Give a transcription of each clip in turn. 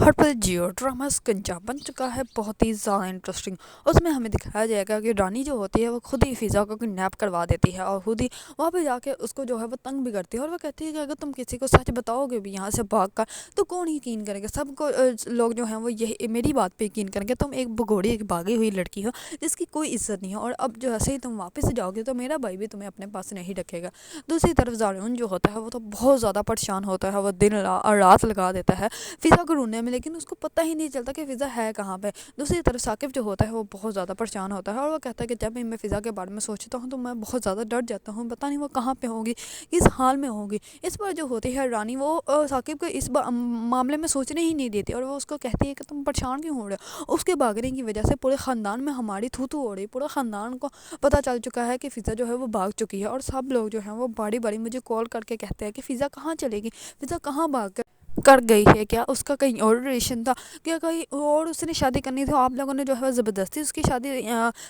ہر پر Jio drama اسکنجا بن چکا ہے بہت ہی زیادہ انٹرسٹنگ۔ اس میں ہمیں دکھایا جائے گا کہ رانی جو ہوتی ہے وہ خود ہی فضا کو کڈنیپ کروا دیتی ہے اور خود ہی وہاں پہ جا کے اس کو جو ہے وہ تنگ بھی کرتی ہے، اور وہ کہتی ہے کہ اگر تم کسی کو سچ بتاؤ گے بھی یہاں سے بھاگ کر تو کون یقین کرے گا، سب کو لوگ جو ہیں وہ یہ میری بات پہ یقین کریں گے، تم ایک بگوڑی ایک بھاگی ہوئی لڑکی ہو جس کی کوئی عزت نہیں ہے، اور اب جو ایسے ہی تم واپس جاؤ گے تو میرا بھائی بھی تمہیں اپنے پاس نہیں رکھے گا۔ دوسری طرف زارون جو ہوتا ہے وہ تو بہت زیادہ پریشان ہوتا ہے، وہ دن رات لگا دیتا ہے فضا کو ڈھونڈنے میں، لیکن اس کو پتہ ہی نہیں چلتا کہ فضا ہے کہاں پہ۔ دوسری طرف ثاقب جو ہوتا ہے وہ بہت زیادہ پریشان ہوتا ہے، اور وہ کہتا ہے کہ جب بھی میں فضا کے بارے میں سوچتا ہوں تو میں بہت زیادہ ڈر جاتا ہوں، پتہ نہیں وہ کہاں پہ ہوگی، کس حال میں ہوگی۔ اس پر جو ہوتی ہے رانی وہ ثاقب کو اس معاملے میں سوچنے ہی نہیں دیتی، اور وہ اس کو کہتی ہے کہ تم پریشان کیوں ہو رہے ہو، اس کے بھاگنے کی وجہ سے پورے خاندان میں ہماری تھو تھو ہو رہی، پورا خاندان کو پتہ چل چکا ہے کہ فضا جو ہے وہ بھاگ چکی ہے، اور سب لوگ جو ہیں وہ باری باری مجھے کال کر کے کہتے ہیں کہ فضا کہاں چلے گی، فضا کہاں بھاگ کر گئی ہے، کیا اس کا کہیں اور ریلیشن تھا، کیا کہیں اور اس نے شادی کرنی تھی، آپ لوگوں نے جو ہے زبردستی اس کی شادی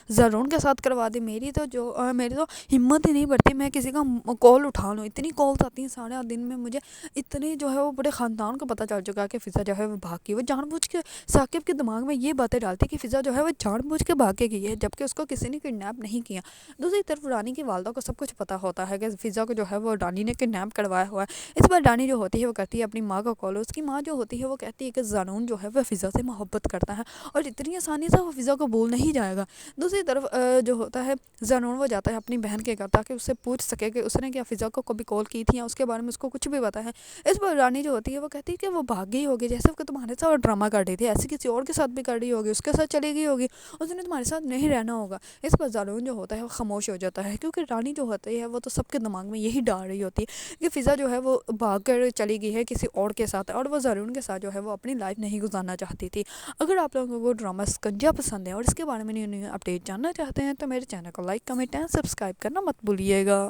زرون کے ساتھ کروا دی۔ میری تو ہمت ہی نہیں بڑھتی میں کسی کا کال اٹھا لوں، اتنی کالز آتی ہیں سارے دن میں مجھے، اتنی جو ہے وہ بڑے خاندان کو پتہ چل چکا ہے کہ فضا جو ہے وہ بھاگ گئی۔ وہ جان بوجھ کے ثاقب کے دماغ میں یہ باتیں ڈالتی کہ فضا جو ہے وہ جان بوجھ کے بھاگ کے گئی ہے، جبکہ اس کو کسی نے کڈنیپ نہیں کیا۔ دوسری طرف رانی کی والدہ کو سب کچھ پتہ ہوتا ہے کہ فضا کو جو ہے وہ رانی نے کڈنیپ کروایا ہوا ہے۔ اس پر رانی جو ہوتی ہے وہ کرتی ہے اپنی ماں کا کال، اس کی ماں جو ہوتی ہے وہ کہتی ہے کہ زانون جو ہے وہ فضا سے محبت کرتا ہے اور اتنی آسانی سے وہ فضا کو بھول نہیں جائے گا۔ دوسری طرف جو ہوتا ہے زانون وہ جاتا ہے اپنی بہن کے گھر تاکہ اس سے پوچھ سکے کہ اس نے کیا فضا کو کبھی کال کی تھی یا اس کے بارے میں اس کو کچھ بھی پتا ہے۔ اس پر رانی جو ہوتی ہے وہ کہتی ہے کہ وہ بھاگ گئی ہوگی، جیسے کہ تمہارے ساتھ ڈرامہ کر رہی تھی، ایسے کسی اور کے ساتھ بھی کر رہی ہوگی، اس کے ساتھ چلی گئی ہوگی، اس نے تمہارے ساتھ نہیں رہنا ہوگا۔ اس پر زانون جو ہوتا ہے وہ خاموش ہو جاتا ہے، کیونکہ رانی جو ہوتی ہے وہ تو سب کے دماغ میں یہی ڈال رہی ہوتی ہے کہ فضا جو ہے وہ بھاگ کر چلی گئی ہے کسی اور کے ساتھ، اور وہ زارون کے ساتھ جو ہے وہ اپنی لائف نہیں گزارنا چاہتی تھی۔ اگر آپ لوگوں کو ڈرامہ اسکنجا پسند ہے اور اس کے بارے میں نیو اپڈیٹ جاننا چاہتے ہیں تو میرے چینل کو لائک کمنٹ اینڈ سبسکرائب کرنا مت بھولیے گا۔